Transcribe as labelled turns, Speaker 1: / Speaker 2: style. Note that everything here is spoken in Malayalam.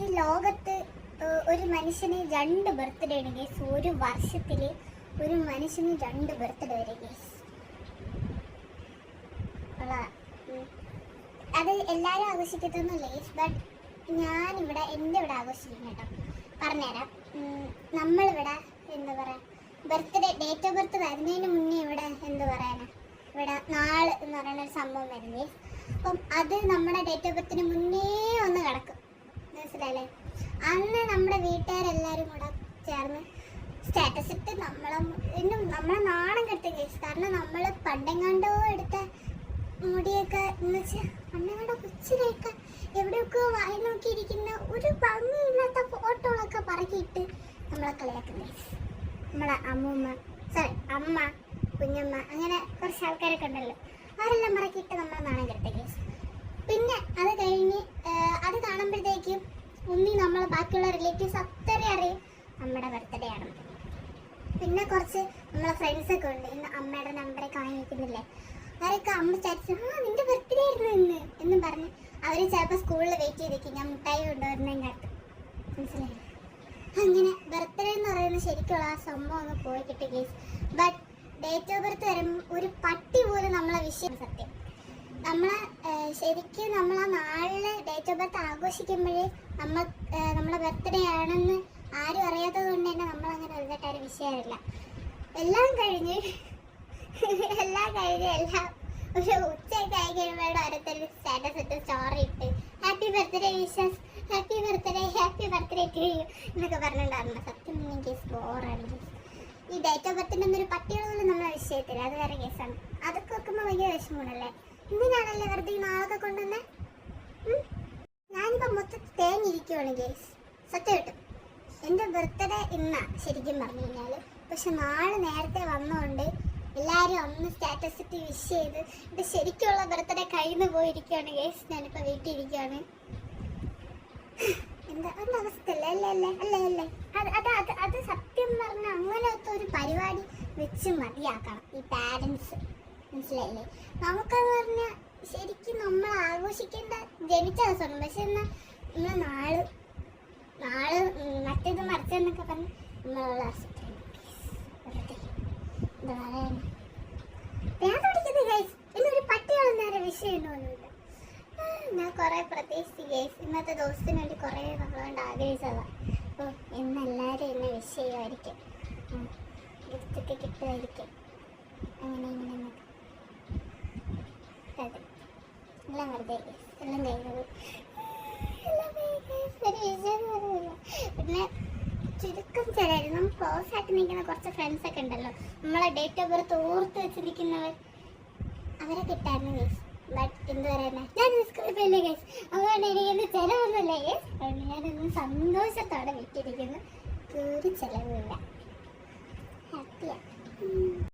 Speaker 1: ഈ ലോകത്ത് ഒരു മനുഷ്യന് 2 ബർത്ത്ഡേ ആണ് ഗൈസ്. ഒരു വർഷത്തിൽ ഒരു മനുഷ്യന് 2 ബർത്ത്ഡേ വരെ ഗൈസ്. അത് എല്ലാവരും ആഘോഷിക്കത്തൊന്നുമില്ല ഗൈസ്. ബട്ട് ഞാനിവിടെ എൻ്റെ ഇവിടെ ആഘോഷിക്കും കേട്ടോ. പറഞ്ഞുതരാം. നമ്മളിവിടെ എന്താ പറയുക, ബർത്ത്ഡേ ഡേറ്റ് ഓഫ് ബർത്ത് വരുന്നതിന് മുന്നേ ഇവിടെ എന്താ പറയാനാ, ഇവിടെ നാള് എന്ന് പറയുന്ന ഒരു സംഭവം വരുന്നത്. അപ്പം അത് നമ്മുടെ ഡേറ്റ് ഓഫ് ബർത്തിന് മുന്നേ ഒന്ന് കിടക്കും, മനസ്സിലായില്ലേ? അന്ന് നമ്മുടെ വീട്ടുകാരെല്ലാവരും കൂടെ ചേർന്ന് സ്റ്റാറ്റസ് ഇട്ട് നമ്മളെ നാണം കെടുത്തും കേസ്. കാരണം നമ്മൾ പണ്ടെങ്ങാണ്ടോ എടുത്ത മുടിയൊക്കെ എന്ന് വെച്ചാൽ പണ്ടെങ്ങാണ്ടോ കൊച്ചിലേക്ക് എവിടെയൊക്കെ വായി നോക്കിയിരിക്കുന്ന ഒരു ഭംഗിയില്ലാത്ത ഫോട്ടോകളൊക്കെ പറക്കിയിട്ട് നമ്മളെ കളിയാക്കും കേസ്. നമ്മളെ അമ്മ, കുഞ്ഞമ്മ, അങ്ങനെ കുറച്ച് ആൾക്കാരൊക്കെ ഉണ്ടല്ലോ, അവരെല്ലാം പറക്കിയിട്ട് നമ്മളെ നാണം കെടുത്ത കേസ്. പിന്നെ അത് കഴിഞ്ഞ് അത് കാണുമ്പോഴത്തേക്കും നമ്മളെ ബാക്കിയുള്ള റിലേറ്റീവ്സ് അത്രയും അറിയും നമ്മുടെ ബർത്ത്ഡേ ആണ്. പിന്നെ കുറച്ച് നമ്മളെ ഫ്രണ്ട്സൊക്കെ ഉണ്ട്, ഇന്ന് അമ്മയുടെ നമ്പറൊക്കെ വാങ്ങി വയ്ക്കുന്നില്ലേ, അവരൊക്കെ അമ്മ ചാറ്റ് നിന്റെ ബർത്ത്ഡേ ആയിരുന്നു ഇന്ന് എന്നും പറഞ്ഞ് അവർ ചിലപ്പോൾ സ്കൂളിൽ വെയിറ്റ് ചെയ്തേക്കും ഞാൻ മുട്ടായി കൊണ്ടുവരുന്നതിനകത്ത്, മനസ്സിലായി? അങ്ങനെ ബർത്ത്ഡേ എന്ന് പറയുന്നത് ശരിക്കുള്ള ആ സംഭവം ഒന്ന് പോയി കിട്ടി case. But date of birth വരുമ്പോൾ ഒരു പട്ടി പോലും നമ്മളെ വിഷയം സത്യം. ശരിക്കും നമ്മൾ ആ നാളിൽ ഡേറ്റ് ഓഫ് ബർത്ത് ആഘോഷിക്കുമ്പോഴേ നമ്മളെ ബർത്ത്ഡേ ആണെന്ന് ആരും അറിയാത്തത് കൊണ്ട് തന്നെ നമ്മളങ്ങനെ വലുതായിട്ട് വിഷയമില്ല. എല്ലാം കഴിഞ്ഞ് ഒരു ഉച്ചയൊക്കെ ആയി കഴിയുമ്പോഴും ഓരോരുത്തർ സ്റ്റാറ്റസ് ഇട്ട് സ്റ്റോറി ഇട്ട് happy birthday wishes, happy birthday to you എന്നൊക്കെ പറഞ്ഞിട്ടുണ്ടായിരുന്നു. സത്യം കേസ് ബോറാണ്. ഈ ഡേറ്റ് ഓഫ് ബർത്തിൻ്റെ ഒന്നും ഒരു പട്ടികളൊന്നും നമ്മളെ വിഷയത്തില്ല, അത് വേറെ കേസാണ്. അതൊക്കെ വെക്കുമ്പോൾ ഭയങ്കര വിഷമമാണല്ലേ. എന്തിനാണല്ലേ വെറുതെ ഈ നാളൊക്കെ കൊണ്ടുവന്നേ? ഞാനിപ്പോൾ മൊത്തം തേങ്ങിയിരിക്കുവാണ് ഗേസ്, സത്യമായിട്ടും. എൻ്റെ ബർത്ത്ഡേ ഇന്നാ ശരിക്കും പറഞ്ഞു കഴിഞ്ഞാൽ. പക്ഷെ നാളെ നേരത്തെ വന്നുകൊണ്ട് എല്ലാവരും അന്ന് സ്റ്റാറ്റസ് ഇട്ട് വിഷ് ചെയ്ത് ഇത് ശരിക്കുള്ള ബർത്ത്ഡേ കഴിഞ്ഞു പോയിരിക്കുകയാണ് ഗേസ്. ഞാനിപ്പോൾ വീട്ടിൽ ഇരിക്കുകയാണ്. എന്താ അവസ്ഥയല്ലേ? അത് സത്യം പറഞ്ഞാൽ അങ്ങനത്തെ ഒരു പരിപാടി വെച്ച് മതിയാക്കണം ഈ പാരൻസ്, മനസ്സിലായില്ലേ? നമുക്കെന്ന് പറഞ്ഞാൽ ശരിക്കും നമ്മൾ ആഘോഷിക്കേണ്ട ജനിച്ച ദിവസമാണ്. പക്ഷെ എന്നാൽ നമ്മൾ നാള് മറ്റേത് മറിച്ചെന്നൊക്കെ പറഞ്ഞ് നമ്മളുള്ള ഇന്നൊരു പട്ടികളും നേരെ വിഷയമൊന്നുമില്ല. ഞാൻ കുറേ പ്രതീക്ഷിച്ചു ഗൈസ്. ഇന്നത്തെ ദിവസത്തിന് വേണ്ടി കുറേ നമ്മളോണ്ട് ആഗ്രഹിച്ചതാണ്. അപ്പോൾ ഇന്നെല്ലാവരും എന്നെ വിഷ് ചെയ്യുമായിരിക്കും, ഗിഫ്റ്റൊക്കെ കിട്ടുമായിരിക്കും, അങ്ങനെ അതെ എല്ലാം വെറുതെ എല്ലാം കഴിഞ്ഞത്. പിന്നെ ചുരുക്കം ചിലരും നമ്മൾ ക്ലോസ് ആയിട്ട് നിൽക്കുന്ന കുറച്ച് ഫ്രണ്ട്സൊക്കെ ഉണ്ടല്ലോ, നമ്മളെ ഡേറ്റ് ഓഫ് ബർത്ത് ഓർത്ത് വെച്ചിരിക്കുന്നവർ, അവരെ കിട്ടായിരുന്നു ഗൈസ്. ബട്ട് എന്ത് പറയാനാ, ഞാൻ സ്കൂളിൽ ഗൈസ്, അതുകൊണ്ട് എനിക്കൊന്ന് ചിലവൊന്നുമില്ല ഗൈസ്. അതുകൊണ്ട് ഞാനൊന്ന് സന്തോഷത്തോടെ വിട്ടിരിക്കുന്നു. ഒരു ചിലവില്ല, ഹാപ്പിയാണ്.